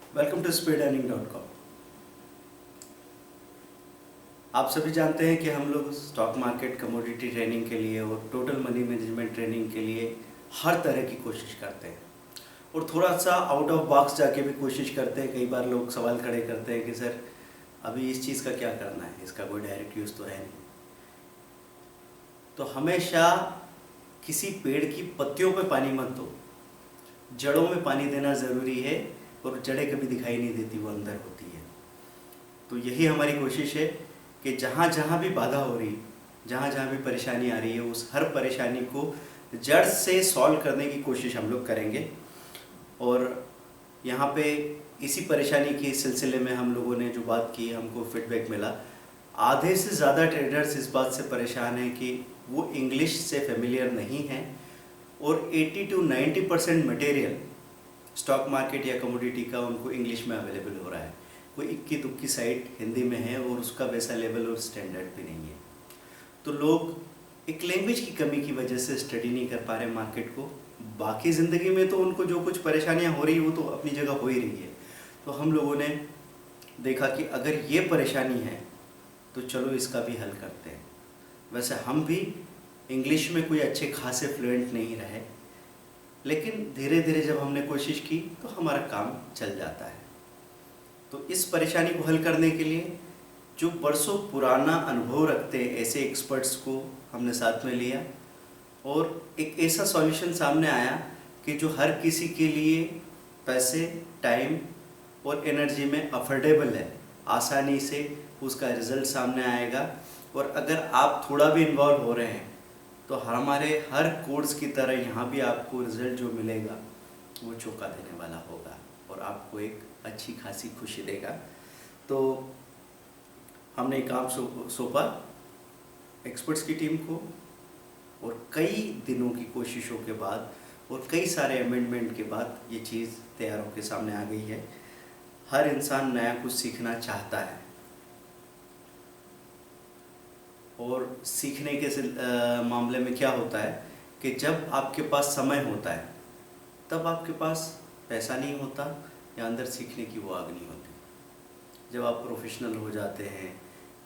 Welcome to speedearning.com। आप सभी जानते हैं कि हम लोग स्टॉक मार्केट कमोडिटी ट्रेनिंग के लिए और टोटल मनी मैनेजमेंट ट्रेनिंग के लिए हर तरह की कोशिश करते हैं और थोड़ा सा आउट ऑफ बॉक्स जाके भी कोशिश करते हैं। कई बार लोग सवाल खड़े करते हैं कि सर अभी इस चीज़ का क्या करना है, इसका कोई डायरेक्ट यूज़ तो है नहीं। तो हमेशा किसी पेड़ की पत्तियों पे पानी मत दो, जड़ों में पानी देना ज़रूरी है। और जड़ें कभी दिखाई नहीं देती, वो अंदर होती है। तो यही हमारी कोशिश है कि जहाँ जहाँ भी बाधा हो रही, जहाँ जहाँ भी परेशानी आ रही है, उस हर परेशानी को जड़ से सॉल्व करने की कोशिश हम लोग करेंगे। और यहाँ पे इसी परेशानी के सिलसिले में हम लोगों ने जो बात की, हमको फीडबैक मिला, आधे से ज़्यादा ट्रेडर्स इस बात से परेशान हैं कि वो इंग्लिश से फेमिलियर नहीं हैं और 80 to 90% मटेरियल स्टॉक मार्केट या कमोडिटी का उनको इंग्लिश में अवेलेबल हो रहा है। कोई इक्की दुक्की साइट हिंदी में है और उसका वैसा लेवल और स्टैंडर्ड भी नहीं है। तो लोग एक लैंग्वेज की कमी की वजह से स्टडी नहीं कर पा रहे मार्केट को। बाकी ज़िंदगी में तो उनको जो कुछ परेशानियां हो रही है वो तो अपनी जगह हो ही रही है। तो हम लोगों ने देखा कि अगर ये परेशानी है तो चलो इसका भी हल करते हैं। वैसे हम भी इंग्लिश में कोई अच्छे खासे फ्लुएंट नहीं रहे, लेकिन धीरे धीरे जब हमने कोशिश की तो हमारा काम चल जाता है। तो इस परेशानी को हल करने के लिए जो बरसों पुराना अनुभव रखते हैं ऐसे एक्सपर्ट्स को हमने साथ में लिया और एक ऐसा सॉल्यूशन सामने आया कि जो हर किसी के लिए पैसे, टाइम और एनर्जी में अफोर्डेबल है। आसानी से उसका रिज़ल्ट सामने आएगा और अगर आप थोड़ा भी इन्वॉल्व हो रहे हैं तो हमारे हर कोर्स की तरह यहाँ भी आपको रिज़ल्ट जो मिलेगा वो चौंका देने वाला होगा और आपको एक अच्छी खासी खुशी देगा। तो हमने काम सौंपा एक्सपर्ट्स की टीम को और कई दिनों की कोशिशों के बाद और कई सारे अमेंडमेंट के बाद ये चीज़ तैयार होकर सामने आ गई है। हर इंसान नया कुछ सीखना चाहता है और सीखने के मामले में क्या होता है कि जब आपके पास समय होता है तब आपके पास पैसा नहीं होता या अंदर सीखने की वो आग नहीं होती। जब आप प्रोफेशनल हो जाते हैं,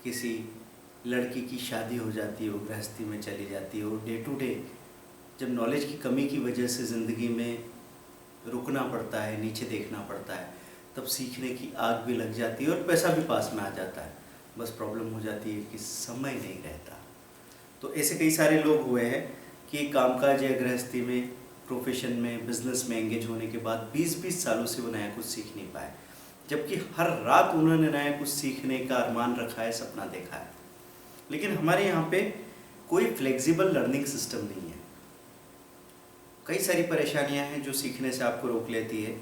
किसी लड़की की शादी हो जाती है, वो गृहस्थी में चली जाती है और डे टू डे जब नॉलेज की कमी की वजह से ज़िंदगी में रुकना पड़ता है, नीचे देखना पड़ता है, तब सीखने की आग भी लग जाती है और पैसा भी पास में आ जाता है। बस प्रॉब्लम हो जाती है कि समय नहीं रहता। तो ऐसे कई सारे लोग हुए हैं कि कामकाज या गृहस्थी में, प्रोफेशन में, बिजनेस में एंगेज होने के बाद 20-20 सालों से वो नया कुछ सीख नहीं पाए, जबकि हर रात उन्होंने नया कुछ सीखने का अरमान रखा है, सपना देखा है। लेकिन हमारे यहाँ पे कोई फ्लेक्सिबल लर्निंग सिस्टम नहीं है। कई सारी परेशानियाँ हैं जो सीखने से आपको रोक लेती है।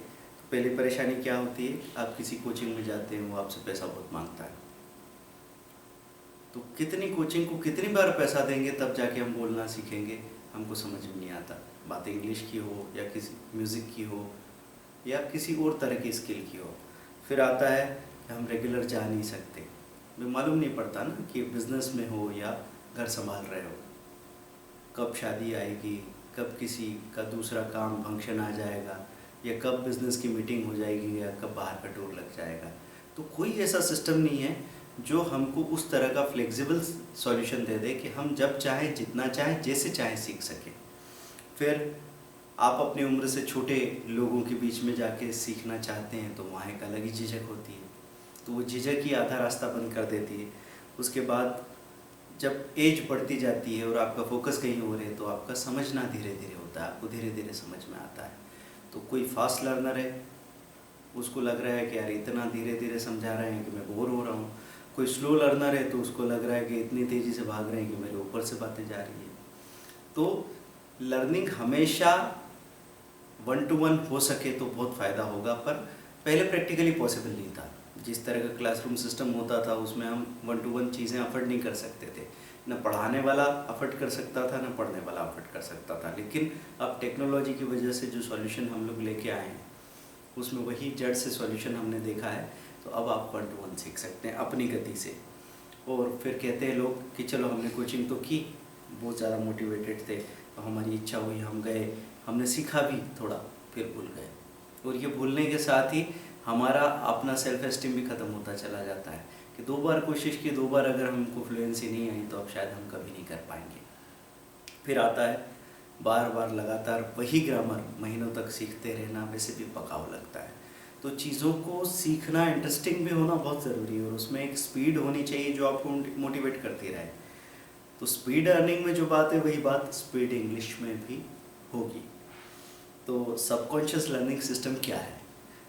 पहली परेशानी क्या होती है, आप किसी कोचिंग में जाते हैं, वो आपसे पैसा बहुत मांगता है। तो कितनी कोचिंग को कितनी बार पैसा देंगे तब जाके हम बोलना सीखेंगे, हमको समझ में नहीं आता। बात इंग्लिश की हो या किसी म्यूज़िक की हो या किसी और तरह की स्किल की हो। फिर आता है कि हम रेगुलर जा नहीं सकते। हमें मालूम नहीं पड़ता ना कि बिज़नेस में हो या घर संभाल रहे हो, कब शादी आएगी, कब किसी का दूसरा काम फंक्शन आ जाएगा या कब बिज़नेस की मीटिंग हो जाएगी या कब बाहर का टूर लग जाएगा। तो कोई ऐसा सिस्टम नहीं है जो हमको उस तरह का फ्लेक्सिबल सॉल्यूशन दे दे कि हम जब चाहें, जितना चाहें, जैसे चाहें सीख सकें। फिर आप अपनी उम्र से छोटे लोगों के बीच में जाके सीखना चाहते हैं तो वहाँ एक अलग ही झिझक होती है। तो वो झिझक ही आधा रास्ता बंद कर देती है। उसके बाद जब एज बढ़ती जाती है और आपका फोकस कहीं और है तो आपका समझना धीरे धीरे होता है, आपको धीरे धीरे समझ में आता है। तो कोई फास्ट लर्नर है, उसको लग रहा है कि यार इतना धीरे धीरे समझा रहे हैं कि मैं बोर हो रहा हूँ। कोई स्लो लर्नर है तो उसको लग रहा है कि इतनी तेज़ी से भाग रहे हैं कि मेरे ऊपर से बातें जा रही है। तो लर्निंग हमेशा 1 to 1 हो सके तो बहुत फ़ायदा होगा, पर पहले प्रैक्टिकली पॉसिबल नहीं था। जिस तरह का क्लासरूम सिस्टम होता था उसमें हम 1 to 1 चीज़ें अफोर्ड नहीं कर सकते थे। न पढ़ाने वाला अफोर्ड कर सकता था, न पढ़ने वाला अफोर्ड कर सकता था। लेकिन अब टेक्नोलॉजी की वजह से जो सॉल्यूशन हम लोग लेके आए हैं उसमें वही जड़ से सॉल्यूशन हमने देखा है। तो अब आप 1 to 1 सीख सकते हैं अपनी गति से। और फिर कहते हैं लोग कि चलो हमने कोचिंग तो की, बहुत ज़्यादा मोटिवेटेड थे, तो हमारी इच्छा हुई, हम गए, हमने सीखा भी थोड़ा, फिर भूल गए। और ये भूलने के साथ ही हमारा अपना सेल्फ एस्टीम भी ख़त्म होता चला जाता है कि 2 बार कोशिश की, 2 बार अगर हमको फ्लुएंसी नहीं आई तो अब शायद हम कभी नहीं कर पाएंगे। फिर आता है बार बार लगातार वही ग्रामर महीनों तक सीखते रहना, वैसे भी पकाऊ लगता है। तो चीज़ों को सीखना इंटरेस्टिंग भी होना बहुत ज़रूरी है और उसमें एक स्पीड होनी चाहिए जो आपको मोटिवेट करती रहे। तो स्पीड अर्निंग में जो बात है वही बात स्पीड इंग्लिश में भी होगी। तो सबकॉन्शियस लर्निंग सिस्टम क्या है?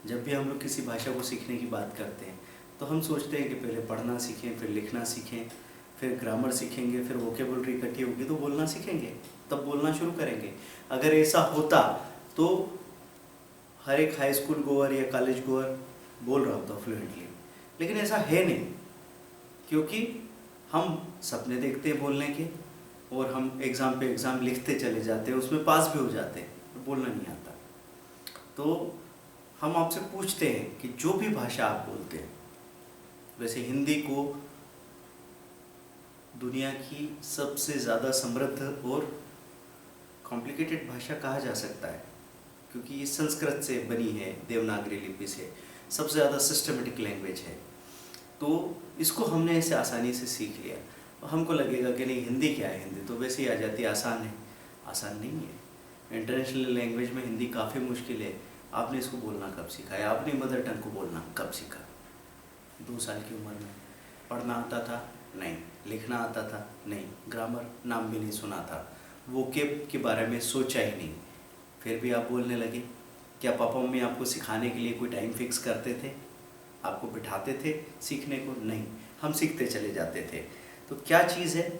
जब भी हम लोग किसी भाषा को सीखने की बात करते हैं तो हम सोचते हैं कि पहले पढ़ना सीखें, फिर लिखना सीखें, फिर ग्रामर सीखेंगे, फिर वोकेबलरी इकट्ठी होगी तो बोलना सीखेंगे, तब बोलना शुरू करेंगे। अगर ऐसा होता तो हर एक हाई स्कूल गोअर या कॉलेज गोअर बोल रहा होता फ्लुएंटली, लेकिन ऐसा है नहीं, क्योंकि हम सपने देखते हैं बोलने के और हम एग्ज़ाम पे एग्ज़ाम लिखते चले जाते हैं, उसमें पास भी हो जाते हैं, तो बोलना नहीं आता। तो हम आपसे पूछते हैं कि जो भी भाषा आप बोलते हैं, वैसे हिंदी को दुनिया की सबसे ज़्यादा समृद्ध और कॉम्प्लिकेटेड भाषा कहा जा सकता है, क्योंकि ये संस्कृत से बनी है, देवनागरी लिपि से, सबसे ज़्यादा सिस्टमेटिक लैंग्वेज है। तो इसको हमने ऐसे आसानी से सीख लिया। हमको लगेगा कि नहीं हिंदी क्या है, हिंदी तो वैसे ही आ जाती है, आसान है। आसान नहीं है। इंटरनेशनल लैंग्वेज में हिंदी काफ़ी मुश्किल है। आपने इसको बोलना कब सीखा है? आपने मदर टंग को बोलना कब सीखा? 2 साल की उम्र में। पढ़ना आता था? नहीं। लिखना आता था? नहीं। ग्रामर नाम भी नहीं सुना था, वोकेब के बारे में सोचा ही नहीं, फिर भी आप बोलने लगे। क्या पापा मम्मी आपको सिखाने के लिए कोई टाइम फिक्स करते थे? आपको बिठाते थे सीखने को? नहीं, हम सीखते चले जाते थे। तो क्या चीज़ है?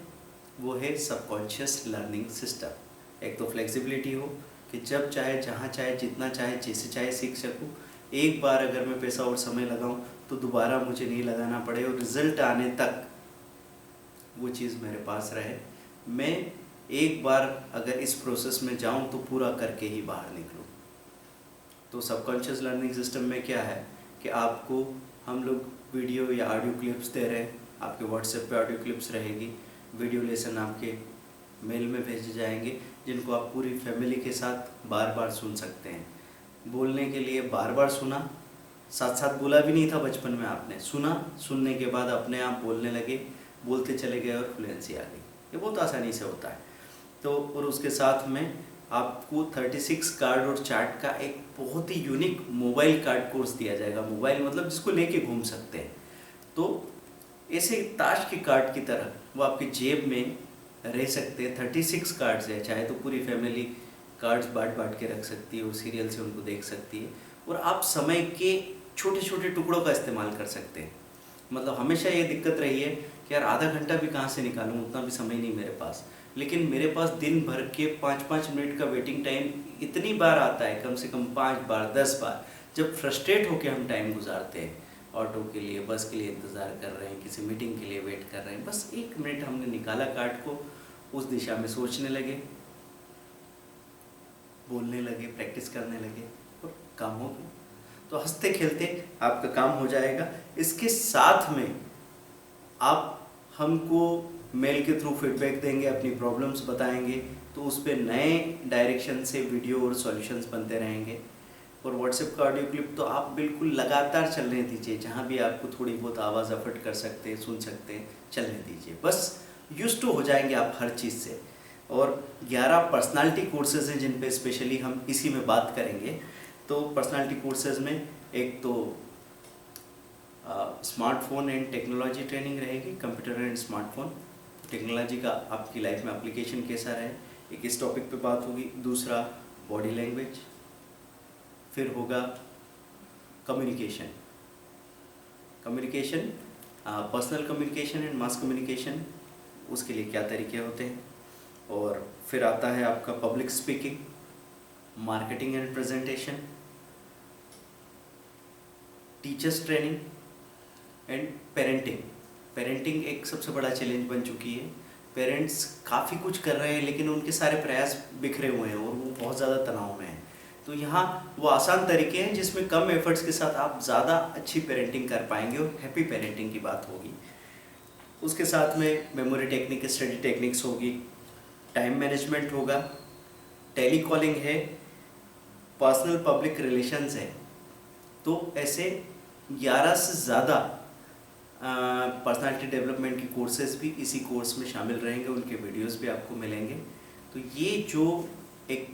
वो है सबकॉन्शियस लर्निंग सिस्टम। एक तो फ्लेक्सिबिलिटी हो कि जब चाहे, जहाँ चाहे, जितना चाहे, जैसे चाहे सीख सकूँ। एक बार अगर मैं पैसा और समय लगाऊँ तो दोबारा मुझे नहीं लगाना पड़े और रिज़ल्ट आने तक वो चीज़ मेरे पास रहे। मैं एक बार अगर इस प्रोसेस में जाऊँ तो पूरा करके ही बाहर निकलूँ। तो सबकॉन्शियस लर्निंग सिस्टम में क्या है कि आपको हम लोग वीडियो या ऑडियो क्लिप्स दे रहे हैं, आपके व्हाट्सएप पे ऑडियो क्लिप्स रहेगी, वीडियो लेसन आपके मेल में भेजे जाएंगे, जिनको आप पूरी फैमिली के साथ बार बार सुन सकते हैं। बोलने के लिए बार बार सुना, साथ साथ बोला भी नहीं था बचपन में, आपने सुना, सुनने के बाद अपने आप बोलने लगे, बोलते चले गए और फ्लुएंसी आ गई। ये बहुत आसानी से होता है। तो और उसके साथ में आपको 36 कार्ड और चार्ट का एक बहुत ही यूनिक मोबाइल कार्ड कोर्स दिया जाएगा। मोबाइल मतलब जिसको लेके घूम सकते हैं। तो ऐसे ताश की कार्ड की तरह वो आपकी जेब में रह सकते हैं। 36 कार्ड्स है, चाहे तो पूरी फैमिली कार्ड्स बांट बांट के रख सकती है और सीरियल से उनको देख सकती है, और आप समय के छोटे छोटे टुकड़ों का इस्तेमाल कर सकते हैं। मतलब हमेशा ये दिक्कत रही है कि यार आधा घंटा भी कहाँ से निकालूं, उतना भी समय नहीं मेरे पास, लेकिन मेरे पास दिन भर के 5-5 मिनट का वेटिंग टाइम इतनी बार आता है, कम से कम 5 बार 10 बार, जब फ्रस्ट्रेट होकर हम टाइम गुजारते हैं, ऑटो के लिए, बस के लिए इंतज़ार कर रहे हैं, किसी मीटिंग के लिए वेट कर रहे हैं, बस 1 मिनट हमने निकाला कार्ड को, उस दिशा में सोचने लगे, बोलने लगे, प्रैक्टिस करने लगे और काम हो गया। तो हंसते खेलते आपका काम हो जाएगा। इसके साथ में आप हमको मेल के थ्रू फीडबैक देंगे, अपनी प्रॉब्लम्स बताएंगे, तो उस पर नए डायरेक्शन से वीडियो और सॉल्यूशंस बनते रहेंगे। और व्हाट्सएप का ऑडियो क्लिप तो आप बिल्कुल लगातार चलने दीजिए, जहाँ भी आपको थोड़ी बहुत आवाज़ अफर्ट कर सकते हैं, सुन सकते हैं, चलने दीजिए, बस यूज्ड टू हो जाएंगे आप हर चीज़ से। और 11 पर्सनालिटी कोर्सेज हैं जिन पे स्पेशली हम इसी में बात करेंगे। तो पर्सनालिटी कोर्सेज में एक तो स्मार्टफोन एंड टेक्नोलॉजी ट्रेनिंग रहेगी, कंप्यूटर एंड स्मार्टफोन, टेक्नोलॉजी का आपकी लाइफ में एप्लीकेशन कैसा रहे, एक इस टॉपिक पे बात होगी। दूसरा बॉडी लैंग्वेज, फिर होगा communication, personal communication and mass communication, उसके लिए क्या तरीके होते हैं। और फिर आता है आपका public speaking, marketing and presentation, teachers training and parenting एक सबसे बड़ा चैलेंज बन चुकी है। पेरेंट्स काफ़ी कुछ कर रहे हैं लेकिन उनके सारे प्रयास बिखरे हुए हैं और वो बहुत ज़्यादा तनाव में हैं। तो यहाँ वो आसान तरीके हैं जिसमें कम एफर्ट्स के साथ आप ज़्यादा अच्छी पेरेंटिंग कर पाएंगे और हैप्पी पेरेंटिंग की बात होगी। उसके साथ में मेमोरी टेक्निक, स्टडी टेक्निक्स होगी, टाइम मैनेजमेंट होगा, टेली कॉलिंग है, पर्सनल पब्लिक रिलेशंस है, तो ऐसे 11 से ज़्यादा पर्सनालिटी डेवलपमेंट की कोर्सेज भी इसी कोर्स में शामिल रहेंगे, उनके वीडियोस भी आपको मिलेंगे। तो ये जो एक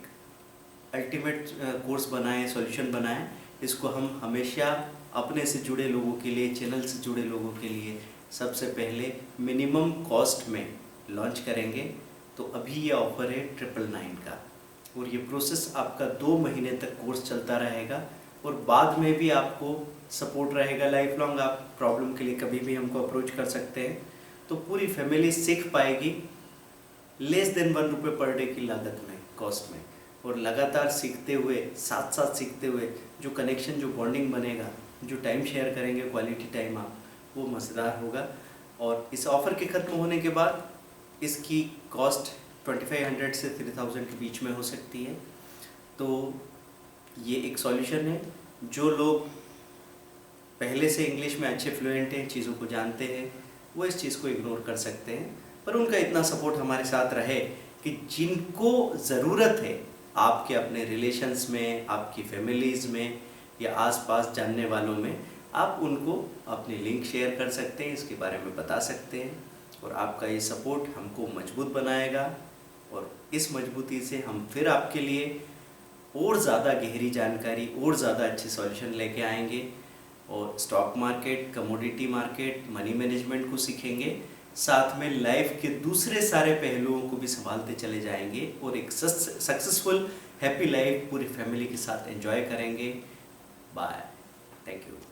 अल्टीमेट कोर्स बना है, सॉल्यूशन बना है, इसको हम हमेशा अपने से जुड़े लोगों के लिए, चैनल से जुड़े लोगों के लिए सबसे पहले मिनिमम कॉस्ट में लॉन्च करेंगे। तो अभी ये ऑफ़र है 999 का, और ये प्रोसेस आपका 2 महीने तक कोर्स चलता रहेगा, और बाद में भी आपको सपोर्ट रहेगा लाइफ लॉन्ग। आप प्रॉब्लम के लिए कभी भी हमको अप्रोच कर सकते हैं। तो पूरी फैमिली सीख पाएगी लेस देन 1 रुपये पर डे की लागत में, कॉस्ट में, और लगातार सीखते हुए, साथ साथ सीखते हुए जो कनेक्शन, जो बॉन्डिंग बनेगा, जो टाइम शेयर करेंगे, क्वालिटी टाइम आप, वो मज़ेदार होगा। और इस ऑफ़र के ख़त्म होने के बाद इसकी कॉस्ट 2500 से 3000 के बीच में हो सकती है। तो ये एक सॉल्यूशन है। जो लोग पहले से इंग्लिश में अच्छे फ्लुएंट हैं, चीज़ों को जानते हैं, वो इस चीज़ को इग्नोर कर सकते हैं, पर उनका इतना सपोर्ट हमारे साथ रहे कि जिनको ज़रूरत है, आपके अपने रिलेशंस में, आपकी फैमिलीज़ में, या आसपास जानने वालों में, आप उनको अपने लिंक शेयर कर सकते हैं, इसके बारे में बता सकते हैं, और आपका ये सपोर्ट हमको मजबूत बनाएगा। और इस मजबूती से हम फिर आपके लिए और ज़्यादा गहरी जानकारी, और ज़्यादा अच्छे सॉल्यूशन लेके आएंगे, और stock market, commodity market, money management को सीखेंगे, साथ में लाइफ के दूसरे सारे पहलुओं को भी संभालते चले जाएंगे, और एक सक्सेसफुल हैप्पी लाइफ पूरी फैमिली के साथ एंजॉय करेंगे। Bye, thank you.